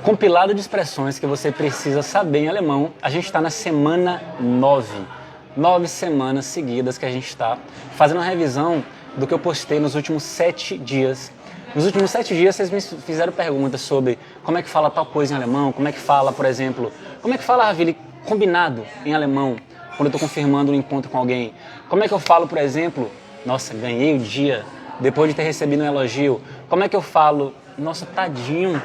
compilado de expressões que você precisa saber em alemão. A gente está na semana 9. 9 semanas seguidas que a gente está fazendo uma revisão do que eu postei nos últimos 7 dias. Nos últimos 7 dias vocês me fizeram perguntas sobre como é que fala tal coisa em alemão, como é que fala, por exemplo, como é que fala, Ravili, combinado em alemão, quando eu estou confirmando um encontro com alguém. Como é que eu falo, por exemplo, nossa, ganhei o dia, depois de ter recebido um elogio. Como é que eu falo, nossa, tadinho,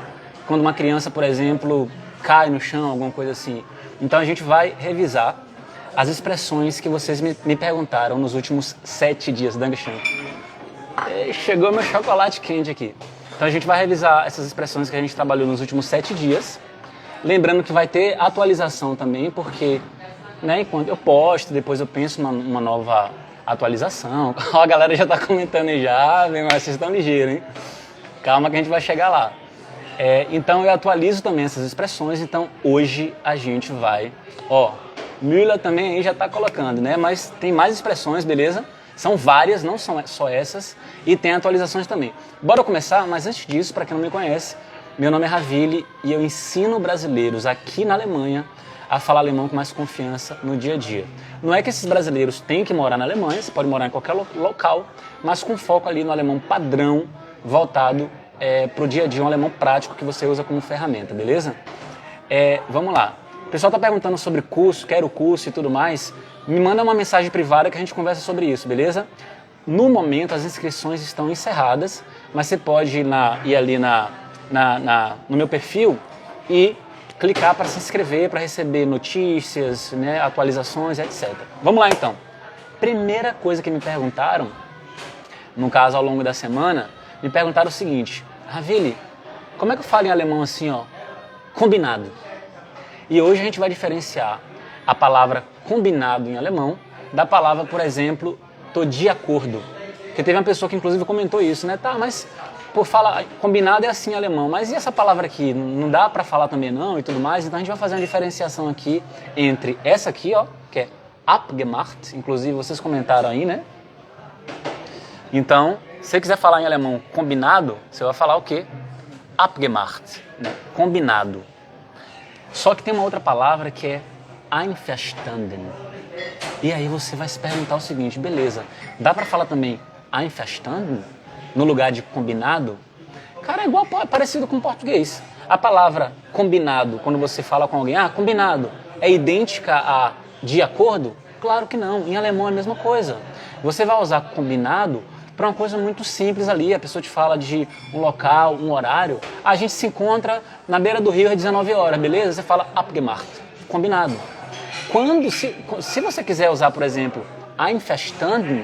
quando uma criança, por exemplo, cai no chão, alguma coisa assim. Então a gente vai revisar as expressões que vocês me perguntaram nos últimos 7 dias. Dankeschön. Chegou meu chocolate quente aqui. Então a gente vai revisar essas expressões que a gente trabalhou nos últimos 7 dias. Lembrando que vai ter atualização também, porque enquanto eu posto, depois eu penso numa nova atualização. A galera já está comentando aí já, mas vocês estão ligeiros, hein? Calma que a gente vai chegar lá. Então eu atualizo também essas expressões, então hoje a gente vai... Müller também aí já está colocando, né? Mas tem mais expressões, beleza? São várias, não são só essas, e tem atualizações também. Bora começar, mas antes disso, para quem não me conhece, meu nome é Ravili e eu ensino brasileiros aqui na Alemanha a falar alemão com mais confiança no dia a dia. Não é que esses brasileiros têm que morar na Alemanha, você pode morar em qualquer local, mas com foco ali no alemão padrão, voltado para o dia a dia, um alemão prático que você usa como ferramenta, beleza? Vamos lá. O pessoal está perguntando sobre curso, quero curso e tudo mais. Me manda uma mensagem privada que a gente conversa sobre isso, beleza? No momento as inscrições estão encerradas, mas você pode ir ali no meu perfil e clicar para se inscrever, para receber notícias, né, atualizações, etc. Vamos lá então. Primeira coisa que me perguntaram, no caso ao longo da semana, me perguntaram o seguinte: Ravili, como é que eu falo em alemão assim, combinado? E hoje a gente vai diferenciar a palavra combinado em alemão da palavra, por exemplo, tô de acordo. Porque teve uma pessoa que inclusive comentou isso, né? Tá, mas fala combinado é assim em alemão, mas e essa palavra aqui? Não dá pra falar também não e tudo mais? Então a gente vai fazer uma diferenciação aqui entre essa aqui, que é abgemacht, inclusive vocês comentaram aí, né? Então, se você quiser falar em alemão combinado, você vai falar o quê? Abgemacht, né? Combinado. Só que tem uma outra palavra que é einverstanden. E aí você vai se perguntar o seguinte: beleza, dá pra falar também einverstanden no lugar de combinado? Cara, é parecido com o português. A palavra combinado, quando você fala com alguém, combinado, é idêntica a de acordo? Claro que não, em alemão é a mesma coisa. Você vai usar combinado para uma coisa muito simples ali, a pessoa te fala de um local, um horário, a gente se encontra na beira do rio às 19 horas, beleza? Você fala abgemacht, combinado. Se você quiser usar, por exemplo, einverstanden,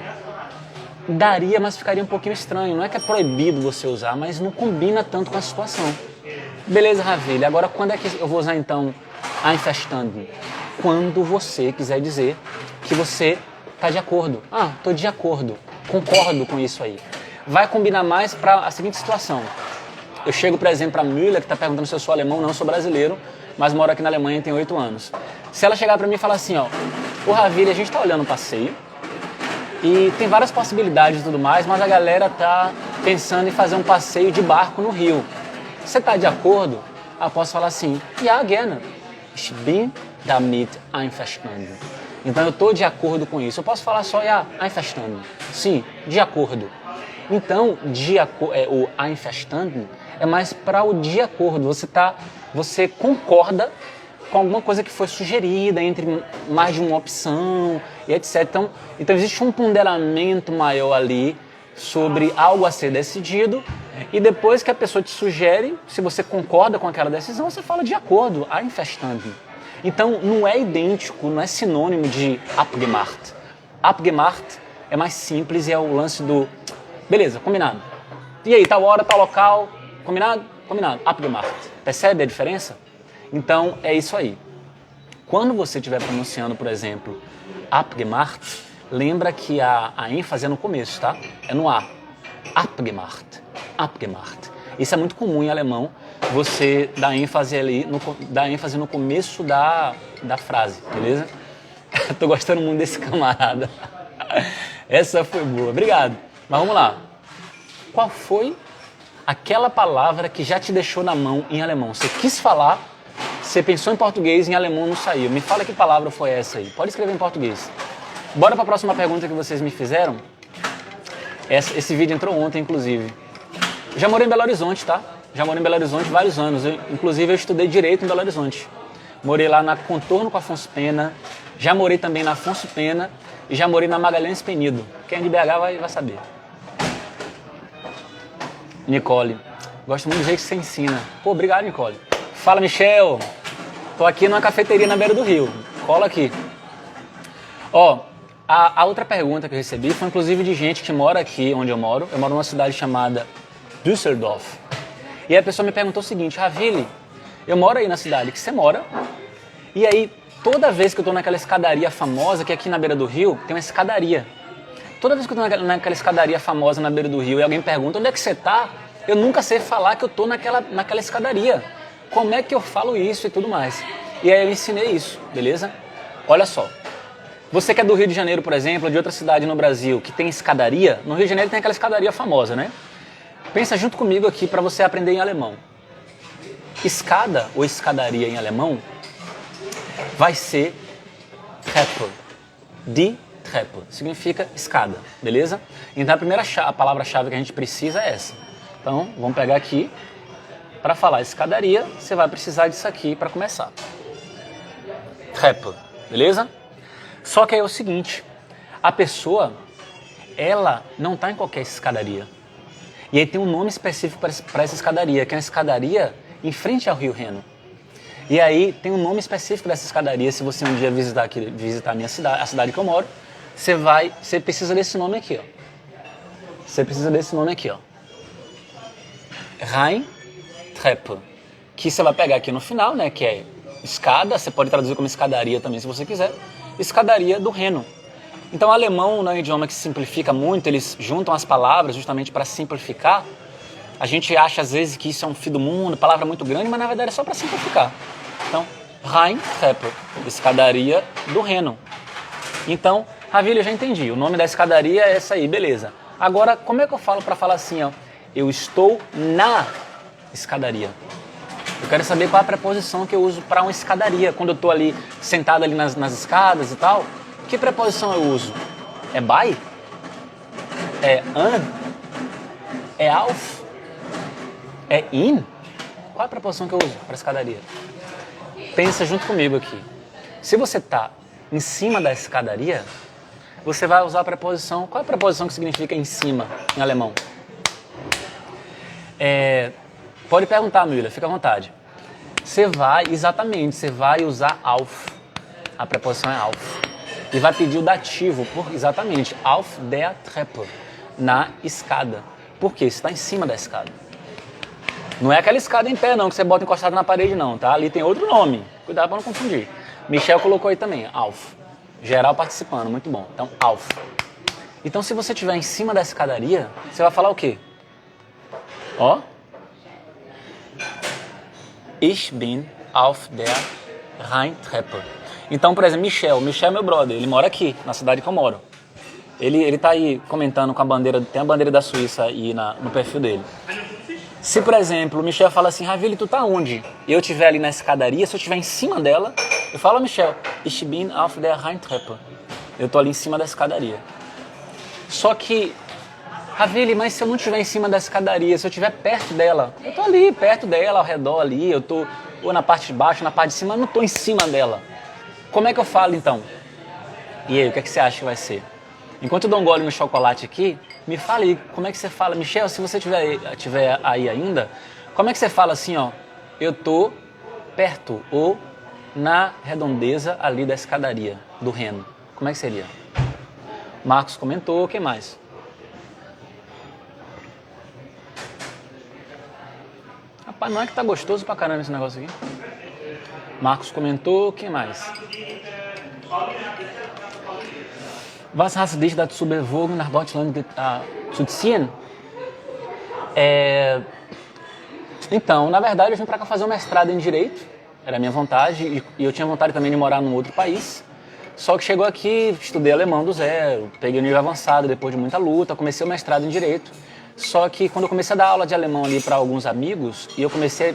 daria, mas ficaria um pouquinho estranho. Não é que é proibido você usar, mas não combina tanto com a situação. Beleza, Ravili, agora quando é que eu vou usar então einverstanden? Quando você quiser dizer que você está de acordo. Estou de acordo, concordo com isso aí. Vai combinar mais para a seguinte situação. Eu chego, por exemplo, para a Müller, que está perguntando se eu sou alemão. Não, sou brasileiro, mas moro aqui na Alemanha e tenho 8 anos. Se ela chegar para mim e falar assim, o Ravili, a gente está olhando o passeio e tem várias possibilidades e tudo mais, mas a galera tá pensando em fazer um passeio de barco no rio. Você está de acordo? Eu posso falar assim, ja, gerne. Ich bin damit einverstanden. Então eu estou de acordo com isso. Eu posso falar só einverstanden. Sim, de acordo. Então, o einverstanden é mais para o de acordo. Você concorda com alguma coisa que foi sugerida entre mais de uma opção e etc. Então existe um ponderamento maior ali sobre algo a ser decidido, e depois que a pessoa te sugere, se você concorda com aquela decisão, você fala de acordo, einverstanden. Então não é idêntico, não é sinônimo de abgemacht. Abgemacht é mais simples e é o lance do beleza, combinado. E aí, tal hora, tal local, combinado? Combinado, abgemacht. Percebe a diferença? Então é isso aí. Quando você estiver pronunciando, por exemplo, abgemacht, lembra que a ênfase é no começo, tá? É no A. Abgemacht. Abgemacht. Isso é muito comum em alemão, você dá ênfase no começo da frase, beleza? Tô gostando muito desse camarada. Essa foi boa, obrigado. Mas vamos lá. Qual foi aquela palavra que já te deixou na mão em alemão. Você quis falar, você pensou em português, em alemão não saiu. Me fala que palavra foi essa aí. Pode escrever em português. Bora para a próxima pergunta que vocês me fizeram. Esse vídeo entrou ontem, inclusive. Já morei em Belo Horizonte, tá? Já morei em Belo Horizonte vários anos. Inclusive, eu estudei Direito em Belo Horizonte. Morei lá na Contorno com Afonso Pena. Já morei também na Afonso Pena. E já morei na Magalhães Penido. Quem é de BH vai saber. Nicole. Gosto muito do jeito que você ensina. Pô, obrigado, Nicole. Fala, Michel. Tô aqui numa cafeteria na beira do rio. Cola aqui. Ó, a outra pergunta que eu recebi foi inclusive de gente que mora aqui onde eu moro. Eu moro numa cidade chamada Düsseldorf. E aí a pessoa me perguntou o seguinte: Ravili, eu moro aí na cidade que você mora. E aí, toda vez que eu tô naquela escadaria famosa, que aqui na beira do rio tem uma escadaria. Toda vez que eu tô naquela escadaria famosa na beira do rio e alguém pergunta onde é que você tá, eu nunca sei falar que eu tô naquela escadaria. Como é que eu falo isso e tudo mais? E aí eu ensinei isso, beleza? Olha só. Você que é do Rio de Janeiro, por exemplo, ou de outra cidade no Brasil, que tem escadaria, no Rio de Janeiro tem aquela escadaria famosa, né? Pensa junto comigo aqui para você aprender em alemão. Escada ou escadaria em alemão vai ser Treppe. Die Treppe. Significa escada, beleza? Então a palavra-chave que a gente precisa é essa. Então, vamos pegar aqui. Para falar escadaria, você vai precisar disso aqui para começar. Treppe, beleza? Só que aí é o seguinte, a pessoa, ela não está em qualquer escadaria. E aí tem um nome específico para essa escadaria, que é uma escadaria em frente ao Rio Reno. E aí tem um nome específico dessa escadaria. Se você um dia visitar a minha cidade, a cidade que eu moro, você precisa desse nome aqui, ó. Você precisa desse nome aqui, ó. Rheintreppe. Que você vai pegar aqui no final, né? Que é escada. Você pode traduzir como escadaria também, se você quiser. Escadaria do Reno. Então, o alemão não é um idioma que se simplifica muito. Eles juntam as palavras justamente para simplificar. A gente acha às vezes que isso é um fim do mundo, palavra muito grande, mas na verdade é só para simplificar. Então, Rheintreppe, escadaria do Reno. Então, Ravili, eu já entendi. O nome da escadaria é essa aí, beleza. Agora, como é que eu falo para falar assim, ó? Eu estou na escadaria. Eu quero saber qual é a preposição que eu uso para uma escadaria. Quando eu estou ali, sentado ali nas escadas e tal, que preposição eu uso? É bei? É an? É auf? É in? Qual é a preposição que eu uso para escadaria? Pensa junto comigo aqui. Se você está em cima da escadaria, você vai usar a preposição... Qual é a preposição que significa em cima, em alemão? Pode perguntar, Müller, fica à vontade. Você vai usar auf. A preposição é auf. E vai pedir o dativo, exatamente, auf der Treppe, na escada. Por quê? Você está em cima da escada. Não é aquela escada em pé, não, que você bota encostado na parede, não, tá? Ali tem outro nome. Cuidado para não confundir. Michel colocou aí também, auf. Geral participando, muito bom. Então, auf. Então, se você estiver em cima da escadaria, você vai falar o quê? Ó. Ich bin auf der Rheintreppe. Então, por exemplo, Michel é meu brother, ele mora aqui, na cidade que eu moro. Ele tá aí comentando com a bandeira, tem a bandeira da Suíça aí no perfil dele. Se, por exemplo, o Michel fala assim, Ravili, tu tá onde? E eu estiver ali na escadaria, se eu estiver em cima dela, eu falo, Michel, ich bin auf der Rheintreppe. Eu tô ali em cima da escadaria. Só que, Ravili, mas se eu não estiver em cima da escadaria, se eu estiver perto dela, eu tô ali, perto dela, ao redor ali, eu tô ou na parte de baixo, na parte de cima, eu não tô em cima dela. Como é que eu falo, então? E aí, o que é que você acha que vai ser? Enquanto eu dou um gole no chocolate aqui, me fala aí, como é que você fala? Michel, se você estiver aí ainda, como é que você fala assim, ó? Eu tô perto ou na redondeza ali da escadaria do Reno. Como é que seria? Marcos comentou, quem mais? Rapaz, não é que tá gostoso pra caramba esse negócio aqui? Marcos comentou, quem mais? Was hast du dich dazu bewogen, nach Deutschland zu ziehen? Então, na verdade, eu vim para cá fazer um mestrado em Direito. Era a minha vontade. E eu tinha vontade também de morar num outro país. Só que chegou aqui, estudei alemão do zero. Peguei o nível avançado depois de muita luta. Comecei o mestrado em Direito. Só que quando eu comecei a dar aula de alemão ali para alguns amigos, e eu comecei a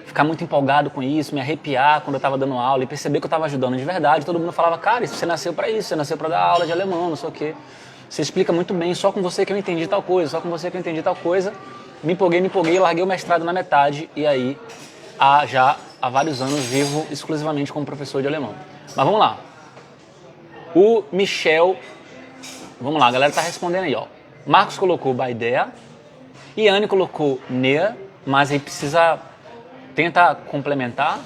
ficar muito empolgado com isso, me arrepiar quando eu estava dando aula e perceber que eu estava ajudando de verdade, todo mundo falava, cara, você nasceu para isso, você nasceu para dar aula de alemão, não sei o quê. Você explica muito bem, só com você que eu entendi tal coisa, só com você que eu entendi tal coisa. Me empolguei, larguei o mestrado na metade e aí já há vários anos vivo exclusivamente como professor de alemão. Mas vamos lá. O Michel, vamos lá, a galera tá respondendo aí, ó. Marcos colocou by der, Iane colocou näher, mas aí tenta complementar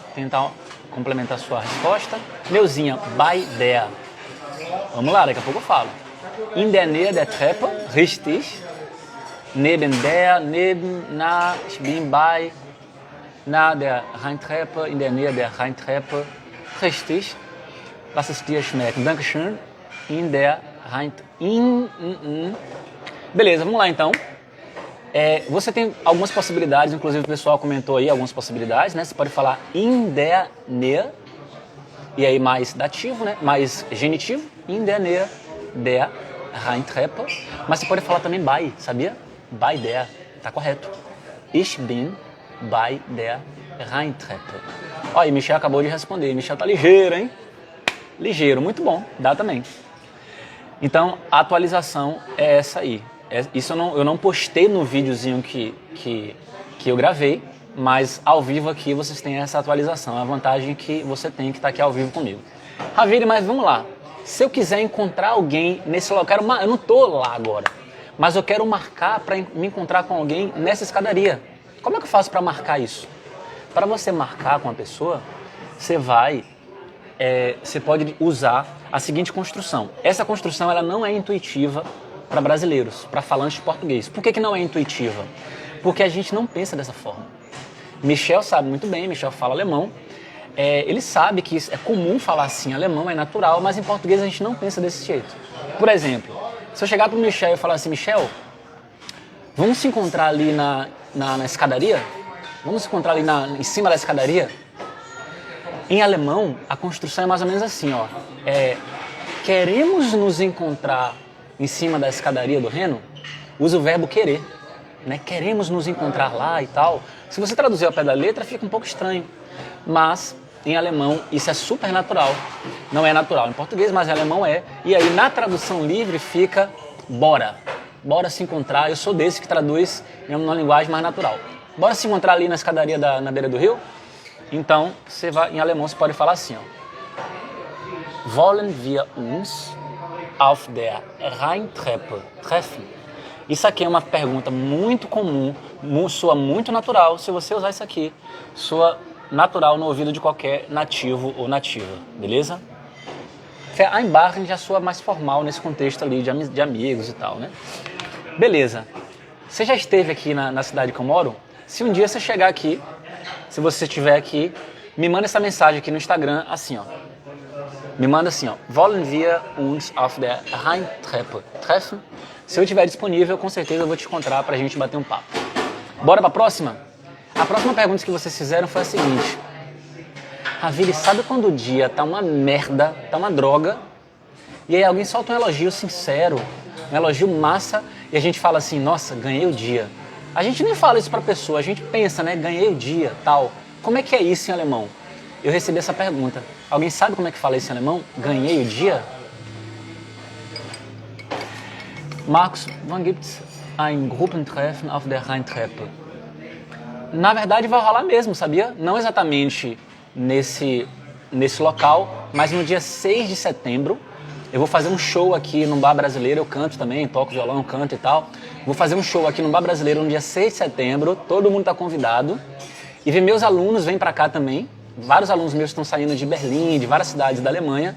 a sua resposta. Neuzinha, by der. Vamos lá, daqui a pouco eu falo. In der Nähe der Treppe, richtig. Neben der, ich bin bei, der Rheintreppe, in der Nähe der Rheintreppe, richtig. Lass es dir schmecken. Dankeschön. In der Beleza, vamos lá então. Você tem algumas possibilidades, inclusive o pessoal comentou aí algumas possibilidades, né? Você pode falar in der Nähe, e aí mais dativo, né? Mais genitivo. In der Nähe der Rheintreppe. Mas você pode falar também by, sabia? By der, tá correto. Ich bin bei der Rheintreppe. Olha, Michel acabou de responder. Michel tá ligeiro, hein? Ligeiro, muito bom. Dá também. Então, a atualização é essa aí. Isso eu não postei no videozinho que eu gravei, mas ao vivo aqui vocês têm essa atualização. A vantagem que você tem que estar aqui ao vivo comigo. Raviri, mas vamos lá. Se eu quiser encontrar alguém nesse local, eu não tô lá agora, mas eu quero marcar para me encontrar com alguém nessa escadaria. Como é que eu faço para marcar isso? Para você marcar com a pessoa, você pode usar a seguinte construção. Essa construção ela não é intuitiva para brasileiros, para falantes de português. Por que não é intuitiva? Porque a gente não pensa dessa forma. Michel sabe muito bem, Michel fala alemão. Ele sabe que é comum falar assim, alemão é natural, mas em português a gente não pensa desse jeito. Por exemplo, se eu chegar para o Michel e falar assim, Michel, vamos se encontrar ali na escadaria? Vamos se encontrar ali em cima da escadaria? Em alemão, a construção é mais ou menos assim, ó. Queremos nos encontrar em cima da escadaria do Reno? Usa o verbo querer, né? Queremos nos encontrar lá e tal. Se você traduzir ao pé da letra, fica um pouco estranho. Mas, em alemão, isso é super natural. Não é natural em português, mas em alemão é. E aí, na tradução livre, fica bora. Bora se encontrar. Eu sou desse que traduz numa linguagem mais natural. Bora se encontrar ali na escadaria na beira do rio? Então, em alemão você pode falar assim, ó. Wollen wir uns auf der Rheintreppe treffen? Isso aqui é uma pergunta muito comum, soa muito natural. Se você usar isso aqui, soa natural no ouvido de qualquer nativo ou nativa, beleza? Vereinbaren já soa mais formal nesse contexto ali de amigos e tal, né? Beleza. Você já esteve aqui na cidade que eu moro? Se um dia você chegar aqui, se você estiver aqui, me manda essa mensagem aqui no Instagram, assim, ó. Me manda assim, ó. Wollen wir uns auf der Rheintreppe treffen? Se eu estiver disponível, com certeza eu vou te encontrar pra gente bater um papo. Bora pra próxima? A próxima pergunta que vocês fizeram foi a seguinte. Raviri, sabe quando o dia tá uma merda, tá uma droga, e aí alguém solta um elogio sincero, um elogio massa, e a gente fala assim, nossa, ganhei o dia. A gente nem fala isso pra pessoa, a gente pensa, né, ganhei o dia, tal. Como é que é isso em alemão? Eu recebi essa pergunta. Alguém sabe como é que fala isso em alemão? Ganhei o dia? Marcos, wann gibt's ein Gruppentreffen auf der Rheintreppe? Na verdade vai rolar mesmo, sabia? Não exatamente nesse local, mas no dia 6 de setembro eu vou fazer um show aqui no Bar Brasileiro, eu canto também, toco violão, canto e tal. Vou fazer um show aqui no Bar Brasileiro no dia 6 de setembro, todo mundo está convidado. E meus alunos vêm para cá também, vários alunos meus estão saindo de Berlim, de várias cidades da Alemanha.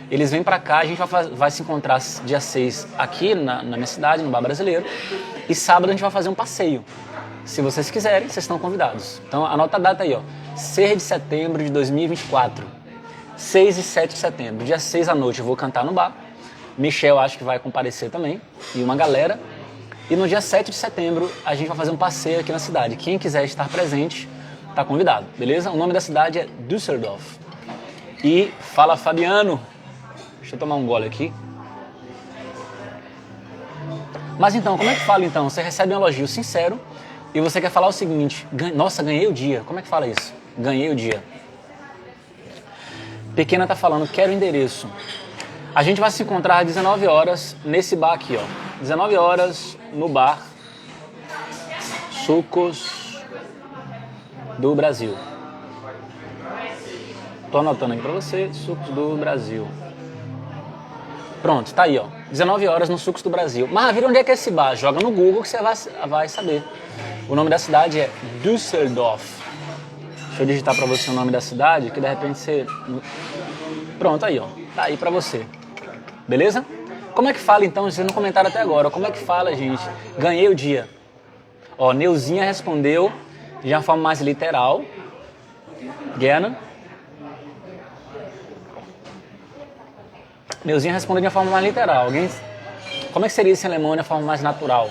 Eles vêm para cá, a gente vai se encontrar dia 6 aqui na minha cidade, no Bar Brasileiro. E sábado a gente vai fazer um passeio. Se vocês quiserem, vocês estão convidados. Então anota a data aí, ó. 6 de setembro de 2024. 6 e 7 de setembro. Dia 6 à noite eu vou cantar no bar. Michel acho que vai comparecer também. E uma galera. E no dia 7 de setembro a gente vai fazer um passeio aqui na cidade. Quem quiser estar presente, está convidado, beleza? O nome da cidade é Düsseldorf. E fala Fabiano. Deixa eu tomar um gole aqui. Mas então, como é que fala então? Você recebe um elogio sincero e você quer falar o seguinte: nossa, ganhei o dia. Como é que fala isso? Ganhei o dia. Pequena tá falando, quero o endereço. A gente vai se encontrar às 19 horas nesse bar aqui, ó. 19 horas no bar Sucos do Brasil. Tô anotando aqui pra você, Sucos do Brasil. Pronto, tá aí, ó. 19 horas no Sucos do Brasil. Maravilha, onde é que é esse bar? Joga no Google que você vai saber. O nome da cidade é Düsseldorf. Deixa eu digitar pra você o nome da cidade, que de repente você... Pronto, aí, ó. Tá aí pra você. Beleza? Como é que fala, então? Vocês não comentaram até agora. Como é que fala, gente? Ganhei o dia. Ó, Neuzinha respondeu de uma forma mais literal. Gerne. Neuzinha respondeu de uma forma mais literal. Como é que seria esse em alemão de uma forma mais natural?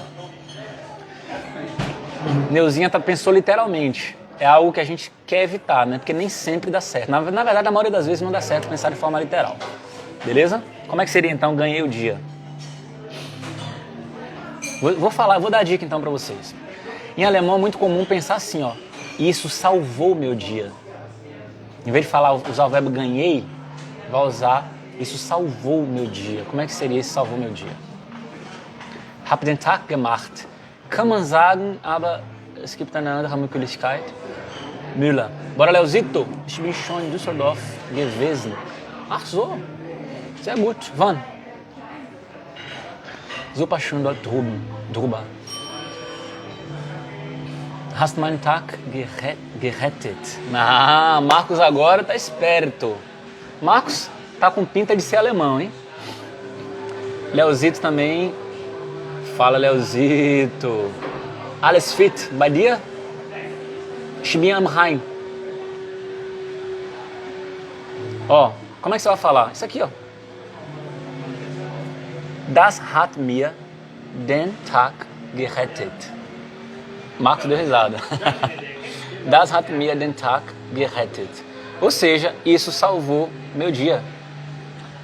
Neuzinha pensou literalmente. É algo que a gente quer evitar, né? Porque nem sempre dá certo. Na verdade, a maioria das vezes não dá certo pensar de forma literal. Beleza? Como é que seria então ganhei o dia? Vou dar a dica então pra vocês. Em alemão é muito comum pensar assim, ó. Isso salvou meu dia. Em vez de usar o verbo ganhei, vai usar isso salvou meu dia. Como é que seria isso salvou meu dia? Hab den Tag gemacht. Kann man sagen, aber es gibt eine andere Möglichkeit. Müller. Bora, Leozito. Ich bin schon in Düsseldorf gewesen. Ach so. Sehr gut. Wann? Super schön dort drüber. Hast meinen Tag gerettet. Ah, Marcos agora tá esperto. Marcos tá com pinta de ser alemão, hein? Leozito também. Fala, Leozito. Alles fit bei dir? Ich bin am Rhein. Ó, como é que você vai falar? Isso aqui, ó. Das hat mir den Tag gerettet. Marcos deu risada. Das hat mir den Tag gerettet. Ou seja, isso salvou meu dia.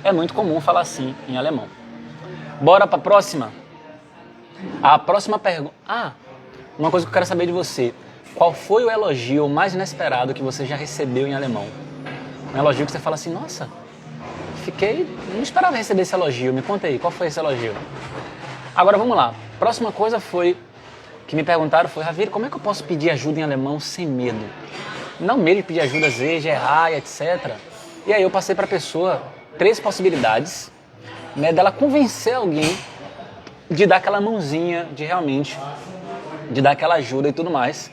É muito comum falar assim em alemão. Bora para a próxima? A próxima pergunta... uma coisa que eu quero saber de você. Qual foi o elogio mais inesperado que você já recebeu em alemão? Um elogio que você fala assim, nossa, não esperava receber esse elogio. Me conta aí, qual foi esse elogio? Agora vamos lá. Próxima coisa que me perguntaram foi, Ravir, como é que eu posso pedir ajuda em alemão sem medo? Não medo de pedir ajuda, às vezes, de errar, etc. E aí eu passei para a pessoa 3 possibilidades, né, dela convencer alguém de dar aquela mãozinha, de dar aquela ajuda e tudo mais.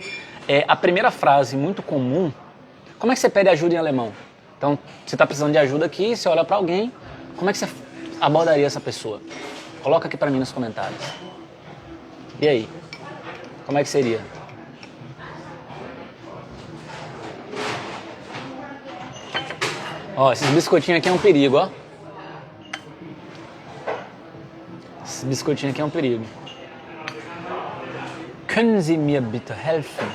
A primeira frase muito comum, como é que você pede ajuda em alemão? Então, você está precisando de ajuda aqui, você olha para alguém, como é que você abordaria essa pessoa? Coloca aqui para mim nos comentários. E aí? Como é que seria? Ó, esses biscoitinhos aqui é um perigo, ó. Esse biscoitinho aqui é um perigo. Können Sie mir bitte helfen?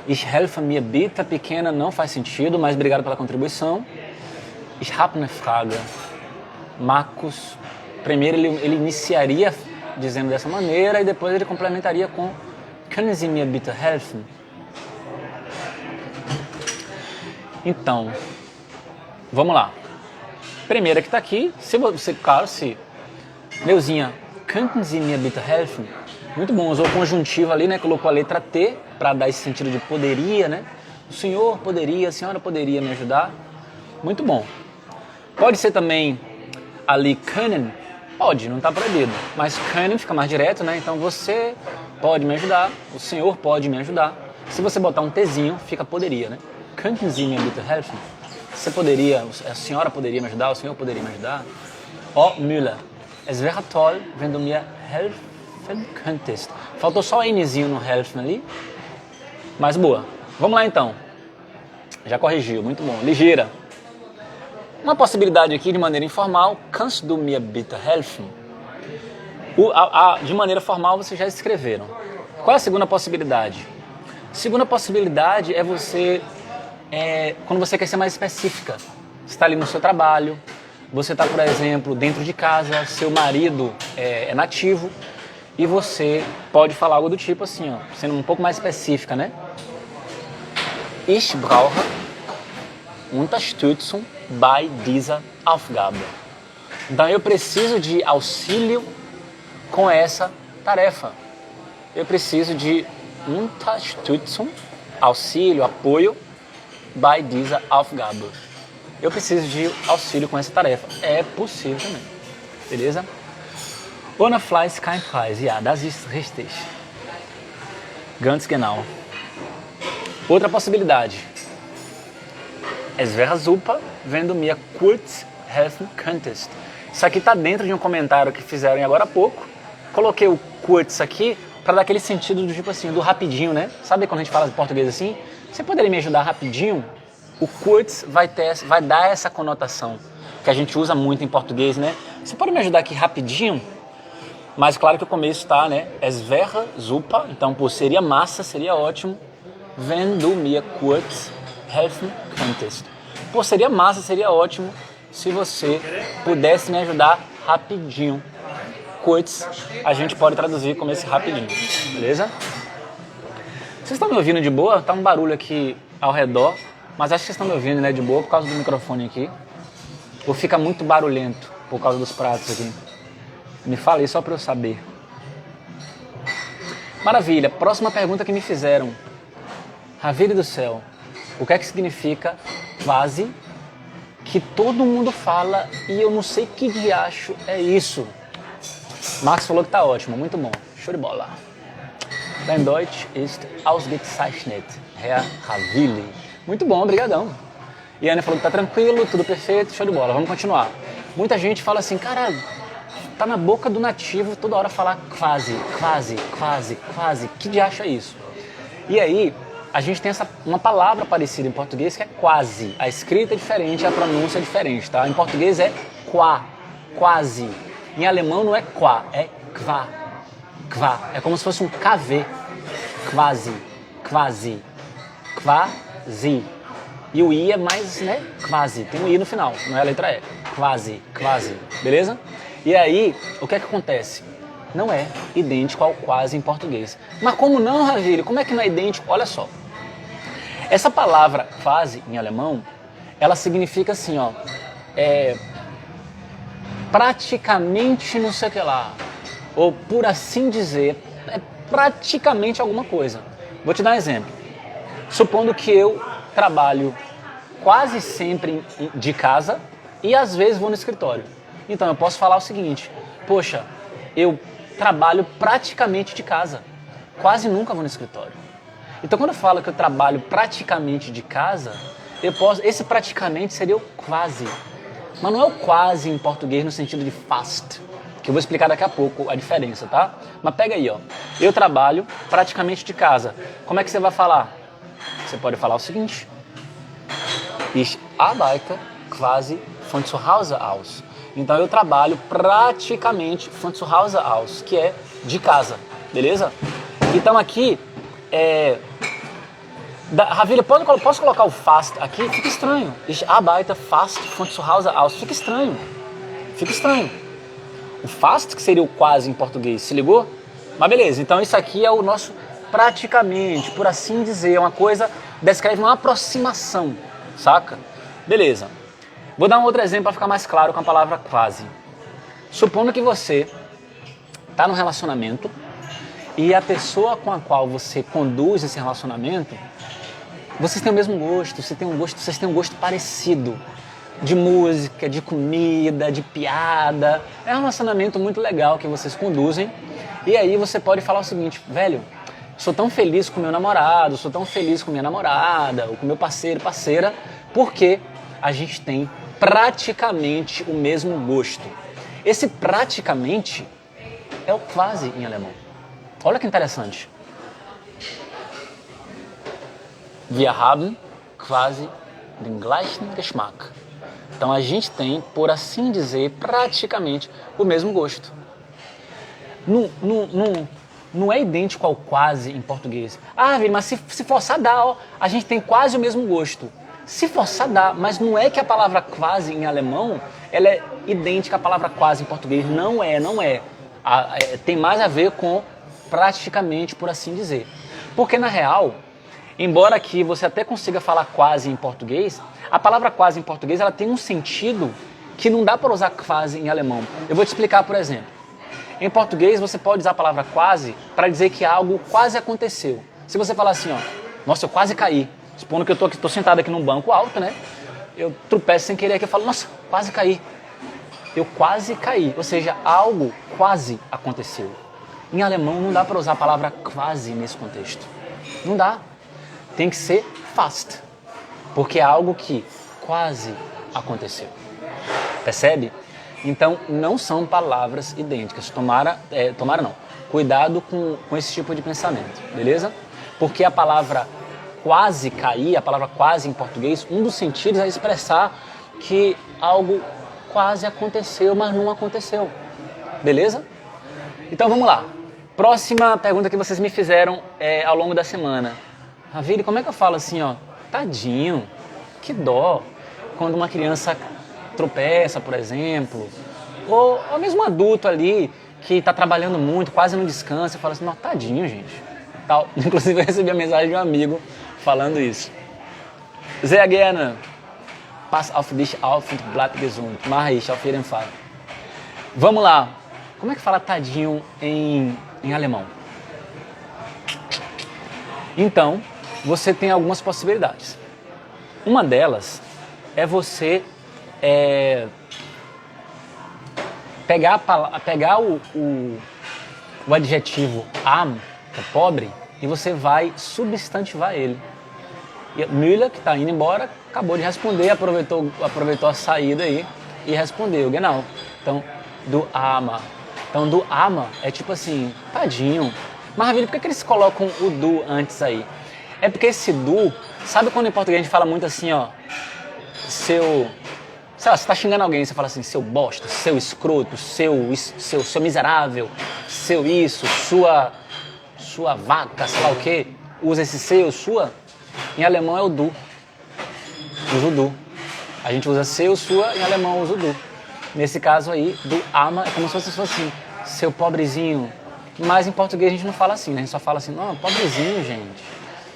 Ich helfe mir bitte, pequena, não faz sentido, mas obrigado pela contribuição. Ich habe eine Frage. Marcos, primeiro ele iniciaria dizendo dessa maneira e depois ele complementaria com Können Sie mir bitte helfen? Então, vamos lá. Primeira que está aqui, se Neuzinha, könnten Sie mir bitte helfen? Muito bom, usou o conjuntivo ali, né? Colocou a letra T para dar esse sentido de poderia, né? O senhor poderia, a senhora poderia me ajudar? Muito bom. Pode ser também ali können? Pode, não está proibido. Mas können fica mais direto, né? Então você pode me ajudar, o senhor pode me ajudar. Se você botar um Tzinho, fica poderia, né? Könnten Sie mir bitte helfen? Você poderia, a senhora poderia me ajudar, o senhor poderia me ajudar? Ó, Müller, es wäre toll, wenn du mir helfen könntest. Faltou só o Nzinho no helfen ali, mas boa. Vamos lá então. Já corrigiu, muito bom. Ligeira. Uma possibilidade aqui de maneira informal, kannst du mir bitte helfen? De maneira formal vocês já escreveram. Qual é a segunda possibilidade? Segunda possibilidade é você, quando você quer ser mais específica. Você está ali no seu trabalho, você está, por exemplo, dentro de casa, seu marido é nativo, e você pode falar algo do tipo assim, ó, sendo um pouco mais específica, né? Ich brauche Unterstützung bei dieser Aufgabe. Então eu preciso de auxílio com essa tarefa. Eu preciso de Unterstützung, auxílio, apoio, bei dieser Aufgabe. Eu preciso de auxílio com essa tarefa. É possível também. Beleza? Ohne Fleiß kein Preis. Ja, das ist richtig. Ganz genau. Outra possibilidade. Es wäre super, wenn du mir kurz helfen könntest. Isso aqui está dentro de um comentário que fizeram agora há pouco. Coloquei o kurz aqui para dar aquele sentido do tipo assim, do rapidinho, né? Sabe quando a gente fala em português assim? Você poderia me ajudar rapidinho? O kurz vai dar essa conotação que a gente usa muito em português, né? Você pode me ajudar aqui rapidinho? Mas claro que o começo está, né? Es wäre super, então pô, seria massa, seria ótimo. Wenn du mir kurz helfen könntest. Pô, seria massa, seria ótimo se você pudesse me ajudar rapidinho. Kurz, a gente pode traduzir como esse rapidinho, beleza? Vocês estão me ouvindo de boa? Tá um barulho aqui ao redor, mas acho que vocês estão me ouvindo, né, de boa por causa do microfone aqui. Ou fica muito barulhento por causa dos pratos aqui? Me fala aí só para eu saber. Maravilha, próxima pergunta que me fizeram. Ravile do céu, o que é que significa quase que todo mundo fala e eu não sei que diacho é isso? Max falou que tá ótimo, muito bom, show de bola. Dein Deutsch ist ausgezeichnet, Herr Ravile. Muito bom, obrigadão. E a Ana falou que tá tranquilo, tudo perfeito, show de bola, vamos continuar. Muita gente fala assim, caralho, tá na boca do nativo toda hora falar quase, que diacho é isso? E aí, a gente tem uma palavra parecida em português que é quase. A escrita é diferente, a pronúncia é diferente, tá? Em português é qua, quase. Em alemão não é qua, é qua. É como se fosse um KV. Quase. E o I é mais, né? Quase. Tem um I no final, não é a letra E. Quase. Beleza? E aí, o que é que acontece? Não é idêntico ao quase em português. Mas como não, Ravile? Como é que não é idêntico? Olha só. Essa palavra quase em alemão, ela significa assim, ó, praticamente não sei o que lá, ou por assim dizer, é praticamente alguma coisa. Vou te dar um exemplo. Supondo que eu trabalho quase sempre de casa e às vezes vou no escritório. Então eu posso falar o seguinte, poxa, eu trabalho praticamente de casa, quase nunca vou no escritório. Então quando eu falo que eu trabalho praticamente de casa, esse praticamente seria o quase. Mas não é o quase em português no sentido de fast, que eu vou explicar daqui a pouco a diferença, tá? Mas pega aí, ó. Eu trabalho praticamente de casa. Como é que você vai falar? Você pode falar o seguinte. Ich arbeite quasi von zu Hause aus. Então eu trabalho praticamente von zu Hause aus, que é de casa, beleza? Então aqui, Ravile, posso colocar o fast aqui? Fica estranho. Ich arbeite fast von zu Hause aus. Fica estranho. O fast, que seria o quase em português, se ligou? Mas beleza, então isso aqui é o nosso praticamente, por assim dizer, uma coisa, descreve uma aproximação, saca? Beleza. Vou dar um outro exemplo para ficar mais claro com a palavra quase. Supondo que você está num relacionamento e a pessoa com a qual você conduz esse relacionamento, vocês têm o mesmo gosto, vocês têm um gosto parecido de música, de comida, de piada. É um relacionamento muito legal que vocês conduzem. E aí você pode falar o seguinte, velho, sou tão feliz com meu namorado, sou tão feliz com minha namorada, ou com meu parceiro, parceira, porque a gente tem praticamente o mesmo gosto. Esse praticamente é o quase em alemão. Olha que interessante. Wir haben quasi den gleichen Geschmack. Então a gente tem, por assim dizer, praticamente o mesmo gosto. Não é idêntico ao quase em português. Ah, mas se forçar dá, ó, a gente tem quase o mesmo gosto. Se forçar dá, mas não é que a palavra quase em alemão ela é idêntica à palavra quase em português. Não é. Tem mais a ver com praticamente, por assim dizer. Porque na real, embora aqui você até consiga falar quase em português, a palavra quase em português ela tem um sentido que não dá para usar quase em alemão. Eu vou te explicar, por exemplo. Em português você pode usar a palavra quase para dizer que algo quase aconteceu. Se você falar assim, ó, nossa, eu quase caí. Supondo que eu tô sentado aqui num banco alto, né? Eu tropeço sem querer aqui e falo, nossa, quase caí. Eu quase caí, ou seja, algo quase aconteceu. Em alemão não dá para usar a palavra quase nesse contexto. Não dá. Tem que ser fast, porque é algo que quase aconteceu. Percebe? Então, não são palavras idênticas. Tomara não. Cuidado com esse tipo de pensamento, beleza? Porque a palavra quase cair, a palavra quase em português, um dos sentidos é expressar que algo quase aconteceu, mas não aconteceu. Beleza? Então, vamos lá. Próxima pergunta que vocês me fizeram ao longo da semana. Ravili, como é que eu falo assim, ó? Tadinho, que dó. Quando uma criança tropeça, por exemplo, ou mesmo um adulto ali que está trabalhando muito, quase não descansa, e fala assim, não, tadinho, gente. Tal. Inclusive eu recebi a mensagem de um amigo falando isso. Sehr gerne. Pass auf dich auf und bleib gesund. Mach ich auf jeden Fall. Vamos lá. Como é que fala tadinho em alemão? Então, você tem algumas possibilidades. Uma delas é você pegar o adjetivo arm, que é pobre, e você vai substantivar ele. E Müller, que está indo embora, acabou de responder, aproveitou a saída aí e respondeu, genau. Então, do armer. Então, do armer é tipo assim, tadinho. Maravilha, por que eles colocam o do antes aí? É porque esse do, sabe quando em português a gente fala muito assim, ó, sei lá, você tá xingando alguém, você fala assim, seu bosta, seu escroto, seu miserável, seu isso, sua vaca, sei lá o quê, usa esse seu, sua, em alemão é o du, usa o du. A gente usa seu, sua, em alemão usa o du. Nesse caso aí, do ama é como se fosse assim, seu pobrezinho, mas em português a gente não fala assim, né? A gente só fala assim, não, pobrezinho, gente.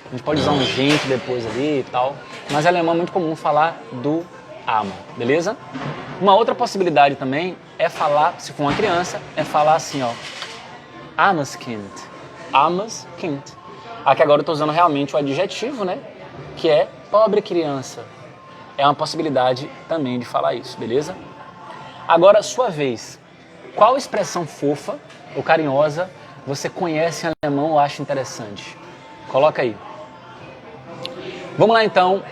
A gente pode usar um gente depois ali e tal, mas em alemão é muito comum falar do ama, beleza? Uma outra possibilidade também é falar, se for uma criança, é falar assim, ó, armes Kind, armes Kind. Aqui agora eu estou usando realmente o adjetivo, né? Que é pobre criança. É uma possibilidade também de falar isso, beleza? Agora, sua vez. Qual expressão fofa ou carinhosa você conhece em alemão ou acha interessante? Coloca aí. Vamos lá então.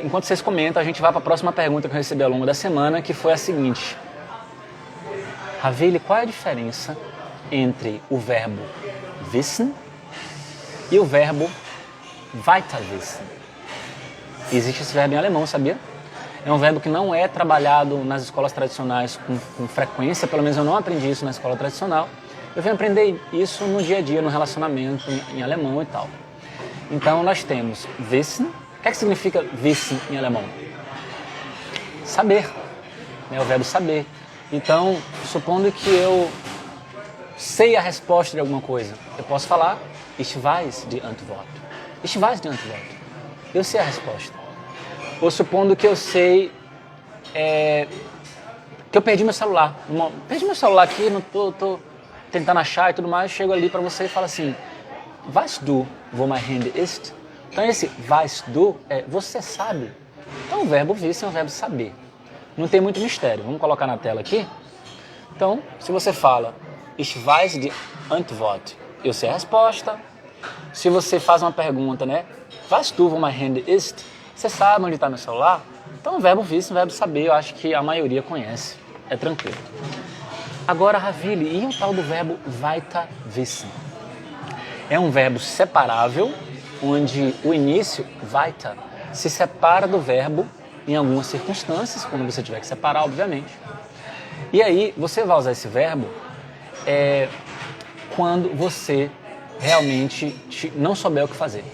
Enquanto vocês comentam, a gente vai para a próxima pergunta que eu recebi ao longo da semana, que foi a seguinte. Ravili, qual é a diferença entre o verbo wissen e o verbo weiterwissen? Existe esse verbo em alemão, sabia? É um verbo que não é trabalhado nas escolas tradicionais com frequência, pelo menos eu não aprendi isso na escola tradicional. Eu venho aprender isso no dia a dia, no relacionamento em alemão e tal. Então nós temos wissen. O que significa wissen em alemão? Saber. É o verbo saber. Então, supondo que eu sei a resposta de alguma coisa, eu posso falar ich weiß die Antwort. Ich weiß die Antwort. Eu sei a resposta. Ou supondo que eu sei que eu perdi meu celular. Perdi meu celular aqui, não tô tentando achar e tudo mais, chego ali para você e falo assim, weißt du, wo mein Handy ist? Então esse weißt du é você sabe. Então o verbo wissen é um verbo saber. Não tem muito mistério. Vamos colocar na tela aqui. Então, se você fala ich weiß die Antwort, eu sei a resposta. Se você faz uma pergunta, né? Weißt du, wo mein Handy ist? Você sabe onde está meu celular? Então o verbo wissen, o verbo saber, eu acho que a maioria conhece. É tranquilo. Agora, Ravili, e o tal do verbo weiterwissen? É um verbo separável, onde o início, weiter, se separa do verbo em algumas circunstâncias, quando você tiver que separar, obviamente. E aí, você vai usar esse verbo quando você realmente não souber o que fazer.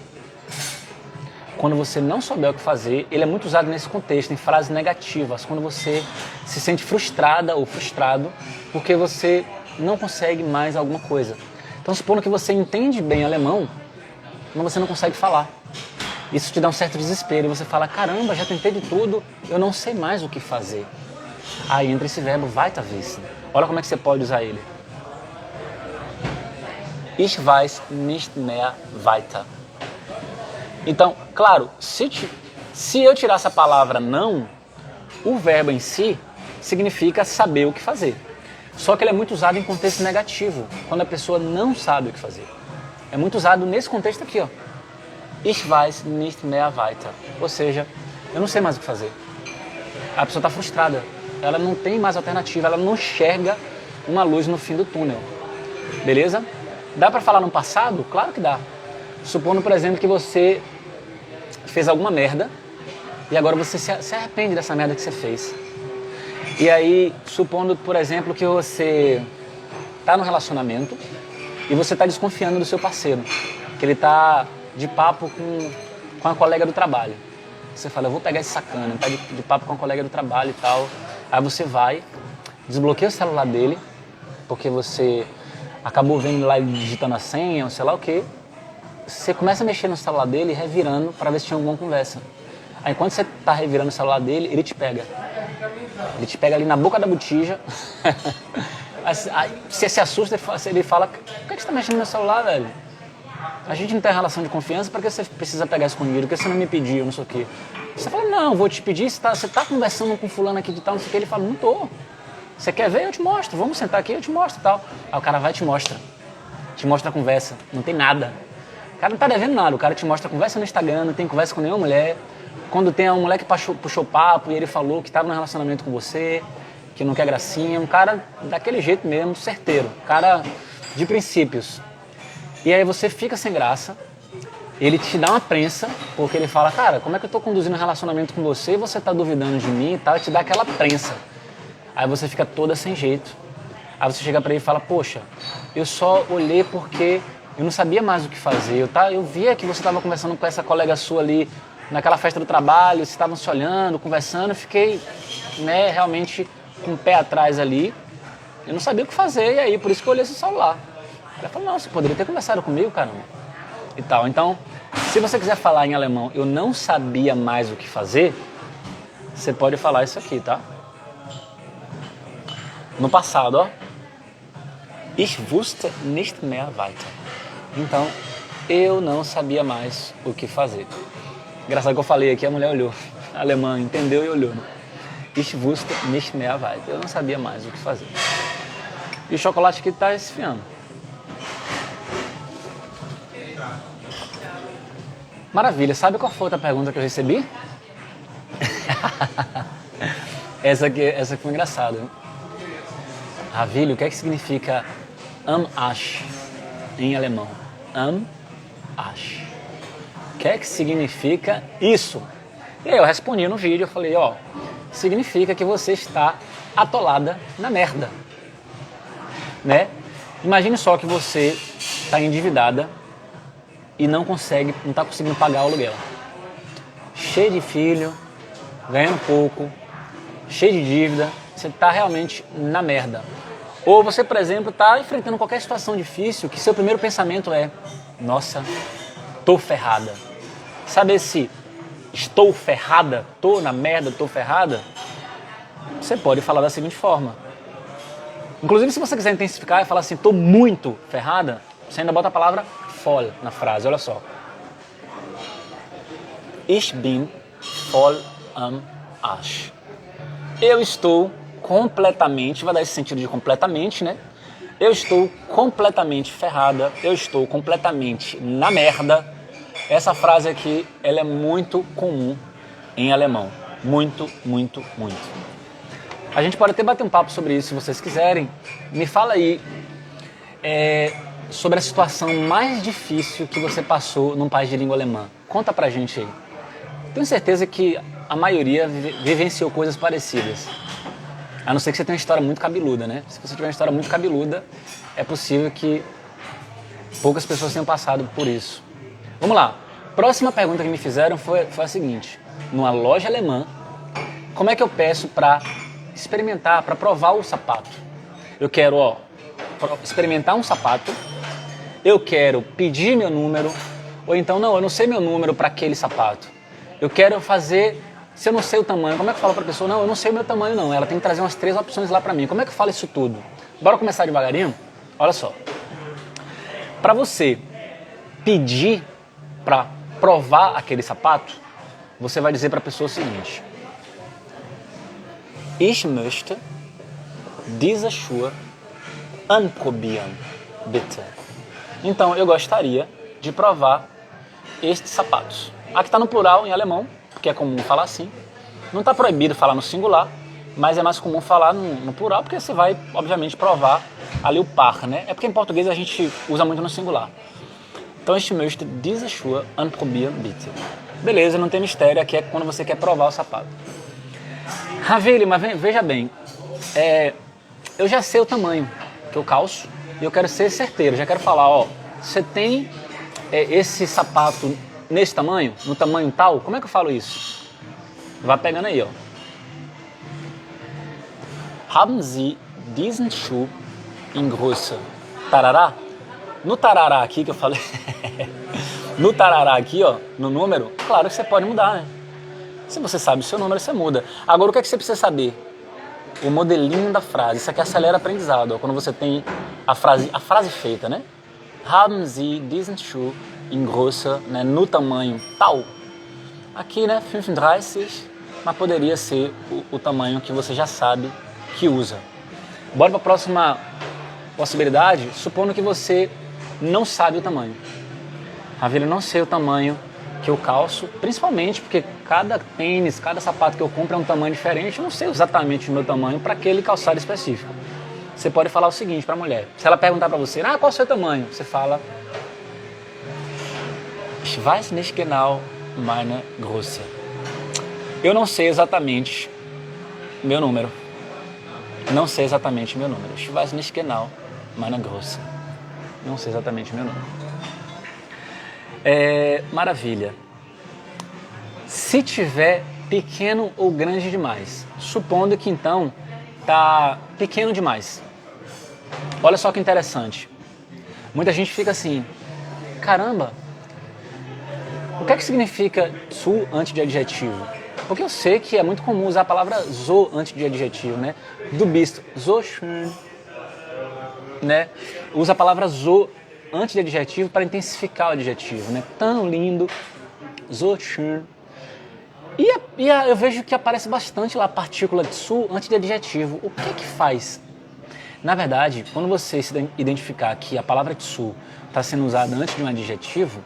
Quando você não souber o que fazer, ele é muito usado nesse contexto, em frases negativas, quando você se sente frustrada ou frustrado, porque você não consegue mais alguma coisa. Então, supondo que você entende bem alemão, mas você não consegue falar. Isso te dá um certo desespero. E você fala, caramba, já tentei de tudo, eu não sei mais o que fazer. Aí entra esse verbo weiterwissen. Olha como é que você pode usar ele. Ich weiß nicht mehr weiter. Então, claro, se eu tirar essa palavra não, o verbo em si significa saber o que fazer. Só que ele é muito usado em contexto negativo, quando a pessoa não sabe o que fazer. É muito usado nesse contexto aqui, ó. Ich weiß nicht mehr weiter. Ou seja, eu não sei mais o que fazer. A pessoa está frustrada. Ela não tem mais alternativa, ela não enxerga uma luz no fim do túnel. Beleza? Dá para falar no passado? Claro que dá. Supondo, por exemplo, que você fez alguma merda e agora você se arrepende dessa merda que você fez. E aí, supondo, por exemplo, que você está no relacionamento e você está desconfiando do seu parceiro, que ele está de papo com a colega do trabalho. Você fala, eu vou pegar esse sacana, ele está de papo com a colega do trabalho e tal. Aí você vai, desbloqueia o celular dele, porque você acabou vendo lá ele digitando a senha, ou sei lá o quê. Você começa a mexer no celular dele, revirando para ver se tinha alguma conversa. Aí enquanto você está revirando o celular dele, ele te pega. Ele te pega ali na boca da botija. Aí você se assusta, ele fala, por que você está mexendo no meu celular, velho? A gente não tem relação de confiança, para que você precisa pegar escondido? Por que você não me pediu, não sei o quê? Você fala, não, vou te pedir, você tá conversando com fulano aqui de tal, não sei o quê. Ele fala, não tô. Você quer ver? Eu te mostro. Vamos sentar aqui, eu te mostro e tal. Aí o cara vai e te mostra. Te mostra a conversa. Não tem nada. O cara não tá devendo nada. O cara te mostra a conversa no Instagram, não tem conversa com nenhuma mulher. Quando tem uma mulher que puxou papo e ele falou que estava no relacionamento com você, que não quer gracinha. Um cara daquele jeito mesmo, certeiro. Cara de princípios. E aí você fica sem graça. Ele te dá uma prensa, porque ele fala, cara, como é que eu tô conduzindo um relacionamento com você e você tá duvidando de mim e tal, e te dá aquela prensa. Aí você fica toda sem jeito. Aí você chega pra ele e fala, poxa, eu só olhei porque eu não sabia mais o que fazer. Eu via que você estava conversando com essa colega sua ali naquela festa do trabalho, vocês estavam se olhando, conversando, eu fiquei, né, realmente com o pé atrás ali. Eu não sabia o que fazer, e aí por isso que eu olhei esse celular. Ela falou, não, você poderia ter conversado comigo, caramba. E tal. Então, se você quiser falar em alemão, eu não sabia mais o que fazer, você pode falar isso aqui, tá? No passado, ó. Ich wusste nicht mehr weiter. Então, eu não sabia mais o que fazer. Engraçado que eu falei aqui, a mulher olhou. A alemã entendeu e olhou. Ich wusste nicht mehr weiter. Eu não sabia mais o que fazer. E o chocolate aqui tá esfriando. Maravilha. Sabe qual foi outra pergunta que eu recebi? essa aqui foi engraçada. Ravilho, o que é que significa am Arsch em alemão? Am Arsch. O que é que significa isso? E aí eu respondi no vídeo, eu falei, ó, significa que você está atolada na merda, né? Imagine só que você está endividada e não está conseguindo pagar o aluguel. Cheio de filho, ganhando pouco, cheio de dívida, você está realmente na merda. Ou você, por exemplo, está enfrentando qualquer situação difícil que seu primeiro pensamento é, nossa, tô ferrada. Sabe esse estou ferrada, tô na merda, tô ferrada? Você pode falar da seguinte forma. Inclusive, se você quiser intensificar e falar assim, tô muito ferrada, você ainda bota a palavra voll na frase, olha só. Ich bin voll am Arsch. Eu estou completamente, vai dar esse sentido de completamente, né? Eu estou completamente ferrada, eu estou completamente na merda. Essa frase aqui, ela é muito comum em alemão. Muito, muito, muito. A gente pode até bater um papo sobre isso, se vocês quiserem. Me fala aí sobre a situação mais difícil que você passou num país de língua alemã. Conta pra gente aí. Tenho certeza que a maioria vivenciou coisas parecidas. A não ser que você tenha uma história muito cabeluda, né? Se você tiver uma história muito cabeluda, é possível que poucas pessoas tenham passado por isso. Vamos lá. Próxima pergunta que me fizeram foi a seguinte. Numa loja alemã, como é que eu peço para experimentar, para provar o sapato? Eu quero, experimentar um sapato, eu quero pedir meu número, ou então, não, eu não sei meu número para aquele sapato. Eu quero fazer, se eu não sei o tamanho, como é que eu falo para a pessoa? Não, eu não sei o meu tamanho não, ela tem que trazer umas 3 opções lá para mim. Como é que eu falo isso tudo? Bora começar devagarinho? Olha só. Para você pedir para provar aquele sapato, você vai dizer para a pessoa o seguinte: Ich möchte diese Schuhe anprobieren, bitte. Então, eu gostaria de provar estes sapatos. Aqui está no plural, em alemão, porque é comum falar assim. Não está proibido falar no singular, mas é mais comum falar no plural, porque você vai, obviamente, provar ali o par, né? É porque em português a gente usa muito no singular. Então, Ich möchte diese Schuhe anprobieren, bitte. Beleza, não tem mistério, aqui é quando você quer provar o sapato. Ravili, mas veja bem, eu já sei o tamanho que eu calço e eu quero ser certeiro, já quero falar, ó, você tem esse sapato nesse tamanho, no tamanho tal, como é que eu falo isso? Vai pegando aí, ó. Haben Sie diesen Schuh in Größe? Tarará? No tarará aqui que eu falei, no tarará aqui, ó, no número, claro que você pode mudar, né? Se você sabe o seu número, você muda. Agora, o que é que você precisa saber? O modelinho da frase. Isso aqui acelera o aprendizado. Ó, quando você tem a frase feita, né? Haben Sie diesen Schuh in Größe, né? No tamanho tal. Aqui, né? 35, mas poderia ser o tamanho que você já sabe que usa. Bora para a próxima possibilidade, supondo que você não sabe o tamanho. Eu não sei o tamanho que eu calço, principalmente porque cada tênis, cada sapato que eu compro é um tamanho diferente, eu não sei exatamente o meu tamanho para aquele calçado específico. Você pode falar o seguinte para a mulher, se ela perguntar para você, qual é o seu tamanho? Você fala, Ich weiß nicht genau meine Größe. Eu não sei exatamente meu número. Não sei exatamente meu número. Ich weiß nicht genau meine Größe. Não sei exatamente meu número. Maravilha. Se tiver pequeno ou grande demais, supondo que então tá pequeno demais. Olha só que interessante. Muita gente fica assim, caramba, o que é que significa zu antes de adjetivo? Porque eu sei que é muito comum usar a palavra so antes de adjetivo, né? Du bist so schön, né? Usa a palavra so antes de adjetivo para intensificar o adjetivo, né? Tão lindo, so schön. Eu vejo que aparece bastante lá a partícula de zu antes de adjetivo. O que é que faz? Na verdade, quando você se identificar que a palavra zu está sendo usada antes de um adjetivo,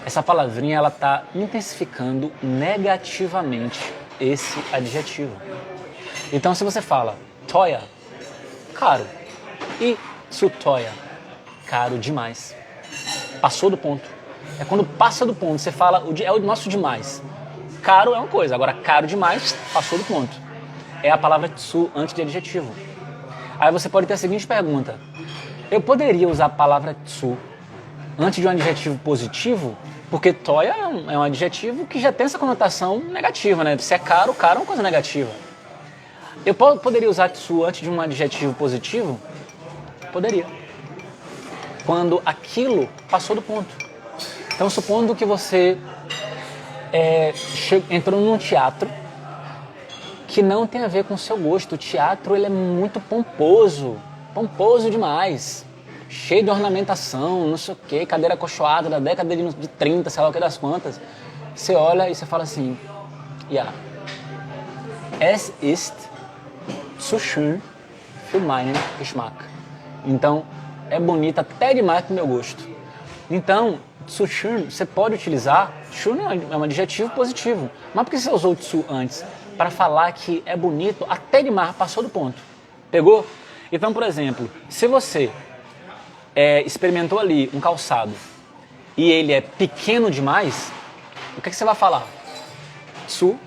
essa palavrinha ela está intensificando negativamente esse adjetivo. Então, se você fala teuer, caro, e zu teuer, caro demais, passou do ponto. É quando passa do ponto, você fala, é o nosso demais. Caro é uma coisa, agora caro demais, passou do ponto. É a palavra zu antes de adjetivo. Aí você pode ter a seguinte pergunta, eu poderia usar a palavra zu antes de um adjetivo positivo? Porque teuer é um adjetivo que já tem essa conotação negativa, né? Se é caro, caro é uma coisa negativa. Eu poderia usar zu antes de um adjetivo positivo? Poderia. Quando aquilo passou do ponto. Então, supondo que você entrou num teatro que não tem a ver com o seu gosto. O teatro ele é muito pomposo demais. Cheio de ornamentação, não sei o quê, cadeira acolchoada da década de 30, sei lá o que das quantas. Você olha e você fala assim, ja, es ist zu schön für meinen Geschmack. Então, é bonita até demais pro meu gosto. Então, zu schön, você pode utilizar, schön é um adjetivo positivo, mas por que você usou zu antes? Para falar que é bonito até demais, passou do ponto. Pegou? Então, por exemplo, se você experimentou ali um calçado e ele é pequeno demais, o que você vai falar? Zu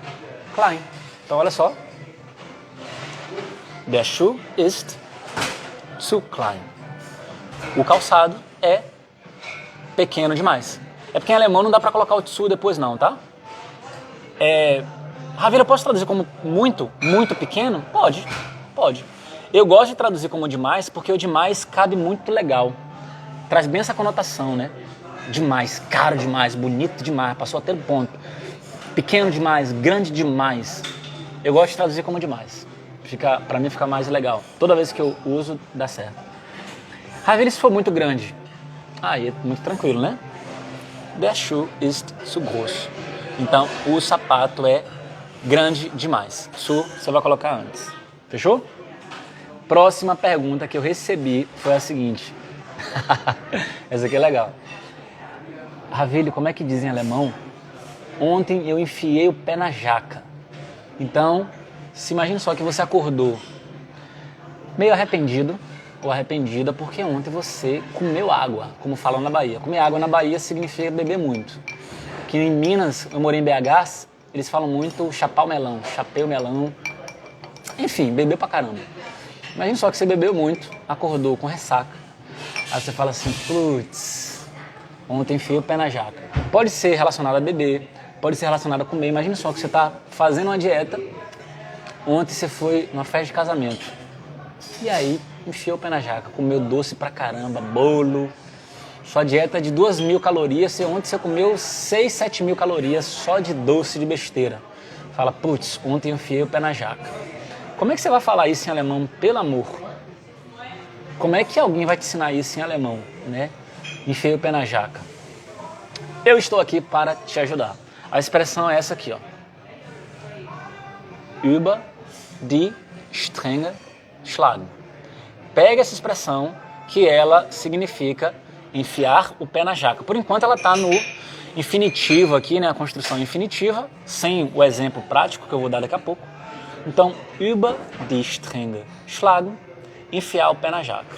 klein. Então, olha só. Der Schuh ist zu klein. O calçado é pequeno demais. É porque em alemão não dá para colocar o zu depois não, tá? Ravira, eu posso traduzir como muito, muito pequeno? Pode. Eu gosto de traduzir como demais porque o demais cabe muito legal. Traz bem essa conotação, né? Demais, caro demais, bonito demais, passou a ter ponto. Pequeno demais, grande demais. Eu gosto de traduzir como demais. Pra mim fica mais legal. Toda vez que eu uso, dá certo. Ravili, se for muito grande. Aí é muito tranquilo, né? Der Schuh ist zu groß. Então, o sapato é grande demais. Zu, você vai colocar antes. Fechou? Próxima pergunta que eu recebi foi a seguinte. Essa aqui é legal. Ravili, como é que diz em alemão? Ontem eu enfiei o pé na jaca. Então, se imagine só que você acordou meio arrependido ou arrependida porque ontem você comeu água, como falam na Bahia. Comer água na Bahia significa beber muito. Aqui em Minas, eu morei em BH, eles falam muito chapar o melão, chapei o melão. Enfim, bebeu pra caramba. Imagine só que você bebeu muito, acordou com ressaca. Aí você fala assim, putz, ontem enfiei o pé na jaca. Pode ser relacionado a beber, pode ser relacionado a comer. Imagine só que você está fazendo uma dieta, ontem você foi numa festa de casamento. E aí, enfiou o pé na jaca, comeu doce pra caramba, bolo. Sua dieta é de 2.000 calorias, ontem você comeu 6, 7.000 calorias só de doce de besteira. Fala, putz, ontem enfiei o pé na jaca. Como é que você vai falar isso em alemão, pelo amor? Como é que alguém vai te ensinar isso em alemão, né? Enfiei o pé na jaca. Eu estou aqui para te ajudar. A expressão é essa aqui, ó. Über die Stränge schlagen. Pega essa expressão que ela significa enfiar o pé na jaca. Por enquanto ela está no infinitivo aqui, né? A construção infinitiva, sem o exemplo prático que eu vou dar daqui a pouco. Então, über die Stränge schlagen, enfiar o pé na jaca.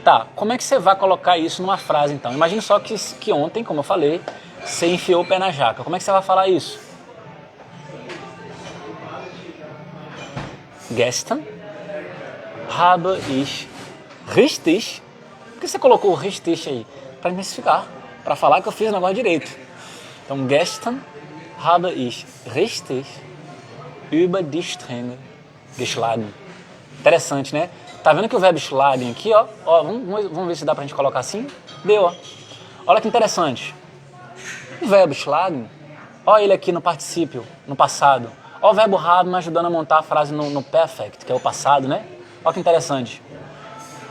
Tá, como é que você vai colocar isso numa frase então? Imagine só que ontem, como eu falei, você enfiou o pé na jaca. Como é que você vai falar isso? Gestern habe ich richtig. Por que você colocou o richtig aí? Para especificar, para falar que eu fiz o negócio direito. Então, gestern habe ich richtig über die Stränge geschlagen. Interessante, né? Tá vendo que o verbo schlagen aqui, ó, vamos ver se dá pra gente colocar assim? Deu, ó. Olha que interessante. O verbo schlagen, ó ele aqui no particípio, no passado. Ó o verbo haben me ajudando a montar a frase no perfect, que é o passado, né? Olha que interessante.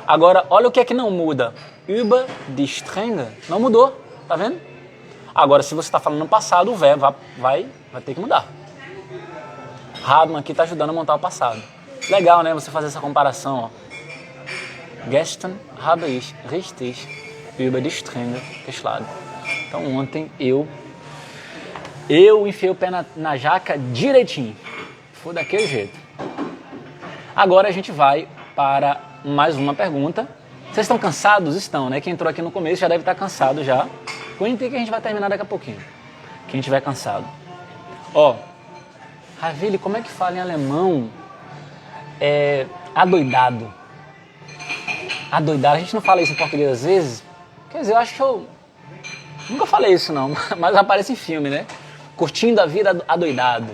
Agora, olha o que é que não muda. Über die Stränge não mudou, tá vendo? Agora, se você está falando no passado, o verbo vai ter que mudar. Haben aqui está ajudando a montar o passado. Legal, né? Você fazer essa comparação, ó. Gestern habe ich richtig über die Stränge geschlagen. Então, ontem eu enfiei o pé na jaca direitinho. Foi daquele jeito. Agora a gente vai para mais uma pergunta. Vocês estão cansados? Estão, né? Quem entrou aqui no começo já deve estar cansado já. Aguentem que a gente vai terminar daqui a pouquinho. Quem estiver cansado. Ó, Ravili, como é que fala em alemão? Adoidado. Adoidado. A gente não fala isso em português às vezes? Quer dizer, eu acho que eu nunca falei isso não, mas aparece em filme, né? Curtindo a vida adoidado.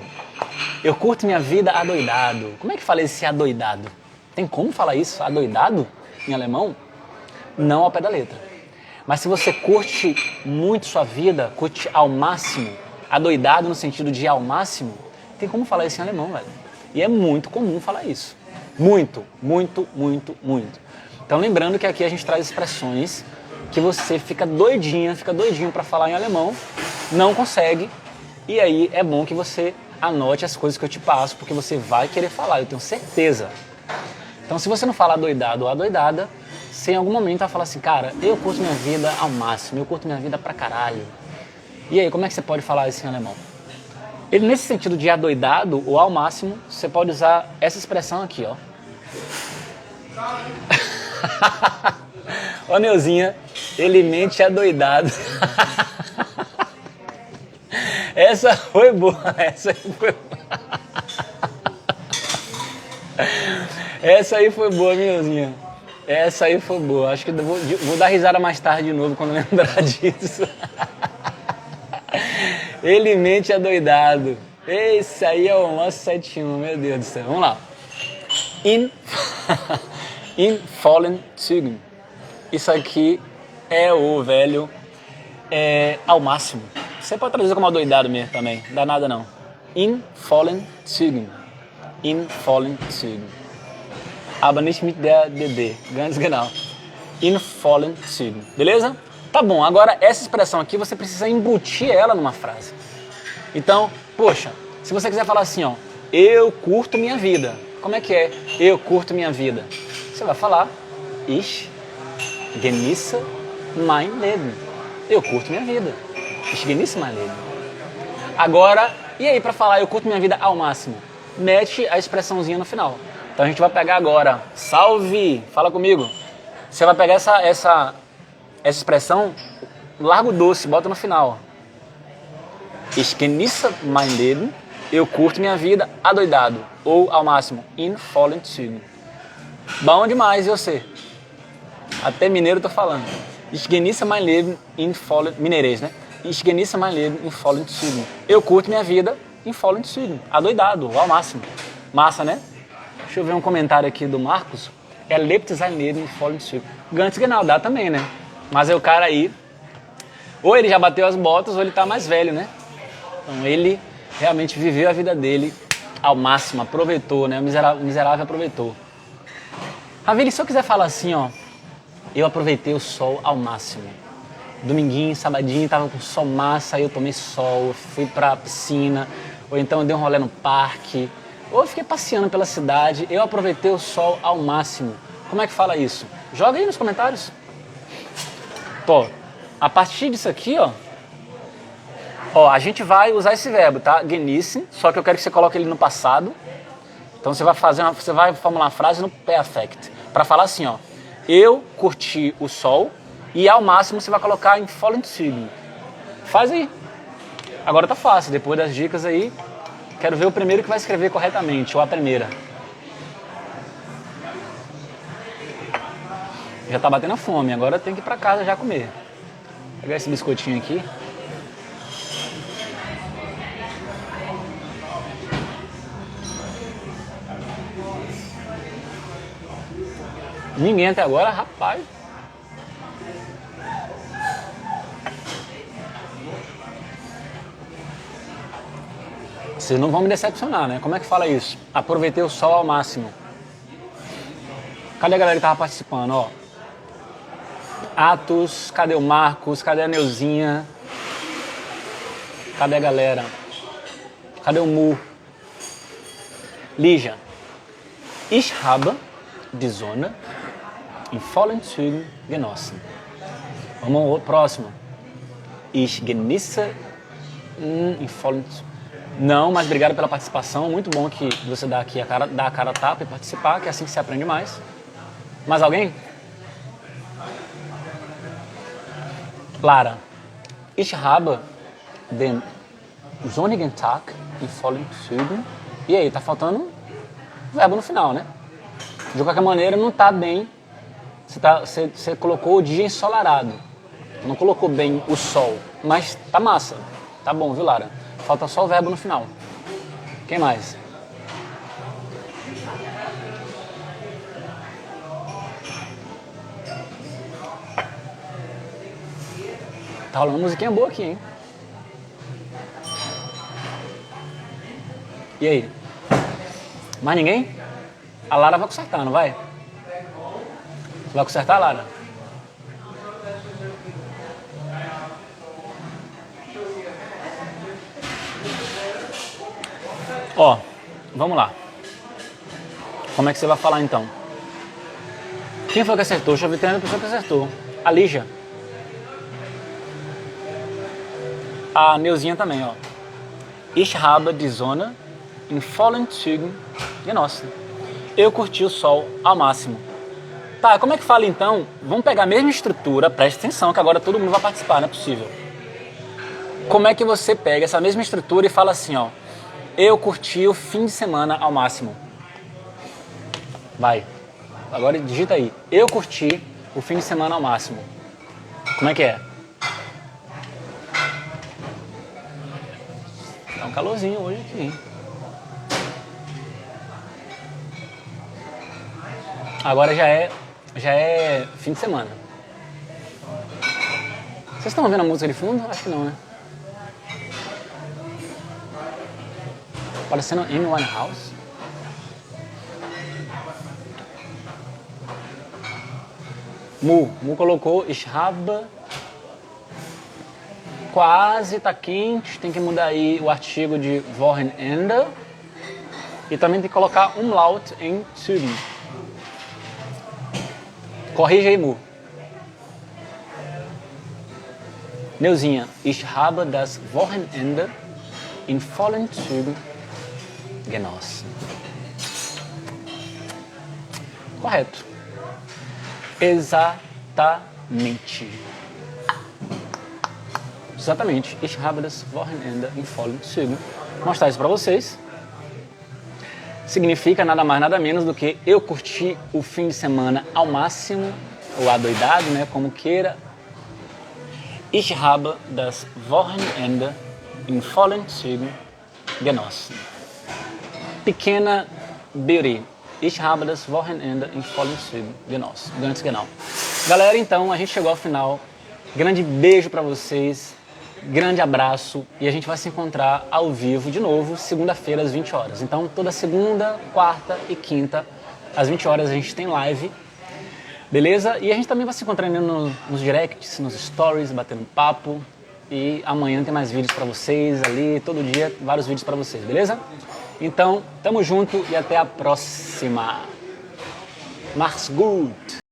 Eu curto minha vida adoidado. Como é que fala esse adoidado? Tem como falar isso, adoidado, em alemão? Não ao pé da letra. Mas se você curte muito sua vida, curte ao máximo, adoidado no sentido de ao máximo, tem como falar isso em alemão, velho. E é muito comum falar isso. Muito, muito, muito, muito. Então lembrando que aqui a gente traz expressões que você fica doidinho para falar em alemão, não consegue, e aí é bom que você anote as coisas que eu te passo, porque você vai querer falar, eu tenho certeza. Então se você não falar adoidado ou adoidada, você em algum momento vai falar assim, cara, eu curto minha vida ao máximo, eu curto minha vida pra caralho. E aí, como é que você pode falar isso em alemão? Ele, nesse sentido de adoidado ou ao máximo, você pode usar essa expressão aqui, ó. Ó, Neuzinha, ele mente adoidado. Essa foi boa, essa foi boa. Essa aí foi boa, Neuzinha. Essa aí foi boa. Acho que vou dar risada mais tarde de novo quando lembrar disso. Ele mente adoidado. Esse aí é o nosso 71, meu Deus do céu. Vamos lá. In vollen Zügen. Isso aqui é o velho ao máximo. Você pode traduzir como adoidado mesmo também, não dá nada não. In vollen Zügen. In vollen Zügen. Aber nicht mit der DD. Ganz genau. In vollen Zügen. Beleza? Tá bom, agora essa expressão aqui você precisa embutir ela numa frase. Então, poxa, se você quiser falar assim, ó, eu curto minha vida. Como é que é? Eu curto minha vida. Você vai falar Ich genieße mein Leben. Eu curto minha vida. Ich genieße mein Leben. Agora, e aí para falar eu curto minha vida ao máximo? Mete a expressãozinha no final. Então a gente vai pegar agora, salve, fala comigo. Você vai pegar essa expressão, larga o doce, bota no final. Ich genieße mein Leben. Eu curto minha vida adoidado. Ou ao máximo, in vollen Zügen. Bom demais, e você? Até mineiro tô falando. Ich genieße mein Leben in vollen... Mineirês, né? Ich genieße mein Leben in vollen Zügen. Eu curto minha vida in vollen Zügen. Adoidado, ao máximo. Massa, né? Deixa eu ver um comentário aqui do Marcos. Lebt sein Leben in vollen Zügen. Ganz genau, dá também, né? Mas é o cara aí... Ou ele já bateu as botas, ou ele tá mais velho, né? Então ele realmente viveu a vida dele ao máximo, aproveitou, né? O miserável aproveitou. Ravili, se eu quiser falar assim, ó, eu aproveitei o sol ao máximo. Dominguinho, sabadinho, tava com sol massa, aí eu tomei sol, fui pra piscina, ou então eu dei um rolê no parque, ou eu fiquei passeando pela cidade, eu aproveitei o sol ao máximo. Como é que fala isso? Joga aí nos comentários. Pô, a partir disso aqui, ó, a gente vai usar esse verbo, tá? Genießen, só que eu quero que você coloque ele no passado. Então você vai formular uma frase no perfect, para falar assim, ó, eu curti o sol e ao máximo você vai colocar em vollen Zügen. Faz aí. Agora tá fácil, depois das dicas aí, quero ver o primeiro que vai escrever corretamente, ou a primeira. Já tá batendo a fome, agora tem que ir pra casa já comer. Vou pegar esse biscoitinho aqui. Ninguém até agora, rapaz. Vocês não vão me decepcionar, né? Como é que fala isso? Aproveitei o sol ao máximo. Cadê a galera que tava participando, ó? Atos, cadê o Marcos? Cadê a Neuzinha? Cadê a galera? Cadê o Mu? Lígia. Ich habe die Sonne in vollen Zügen genossen. Vamos ao próximo. Ich genieße in vollen Zügen. Não, mas obrigado pela participação. Muito bom que você dá aqui dá a cara a tapa e participar, que é assim que se aprende mais. Mais alguém? Lara. Ich habe den sonnigen Tag in vollen Zügen. E aí, tá faltando verbo no final, né? De qualquer maneira, não tá bem. Você colocou o dia ensolarado. Não colocou bem o sol. Mas tá massa. Tá bom, viu, Lara? Falta só o verbo no final. Quem mais? Tá rolando uma musiquinha boa aqui, hein? E aí? Mais ninguém? A Lara vai consertar, não vai? Vai consertar, Lara? Ó, vamos lá. Como é que você vai falar então? Quem foi que acertou? Deixa eu ver, tem uma pessoa que acertou. A Lígia. A Neuzinha também, ó. Ich habe die Sonne in vollen Zügen genossen. Eu curti o sol ao máximo. Tá, como é que fala então? Vamos pegar a mesma estrutura, preste atenção que agora todo mundo vai participar, não é possível. Como é que você pega essa mesma estrutura e fala assim, ó. Eu curti o fim de semana ao máximo. Vai. Agora digita aí. Eu curti o fim de semana ao máximo. Como é que é? Tá um calorzinho hoje aqui, hein? Agora já é fim de semana. Vocês estão ouvindo a música de fundo? Acho que não, né? Parecendo Amy Winehouse. Mu colocou Ich habe. Quase tá quente. Tem que mudar aí o artigo de Wochenende. E também tem que colocar Umlaut em Zügen. Corrige aí, Mu. Neuzinha, ich habe das Wochenende in vollen Zügen genossen. Correto. Exatamente. Exatamente. Ich habe das Wochenende in vollen Zügen. Vou mostrar isso para vocês. Significa nada mais, nada menos do que eu curti o fim de semana ao máximo, ou adoidado, né, como queira. Ich habe das Wochenende in vollen Zügen genossen. Pequena Beauty. Ich habe das Wochenende in vollen Zügen genossen. Ganz genau. Galera, então a gente chegou ao final. Grande beijo para vocês. Grande abraço e a gente vai se encontrar ao vivo de novo, segunda-feira às 20 horas. Então, toda segunda, quarta e quinta, às 20 horas a gente tem live, beleza? E a gente também vai se encontrando nos directs, nos stories, batendo papo. E amanhã tem mais vídeos pra vocês ali, todo dia vários vídeos pra vocês, beleza? Então, tamo junto e até a próxima. Mach's gut!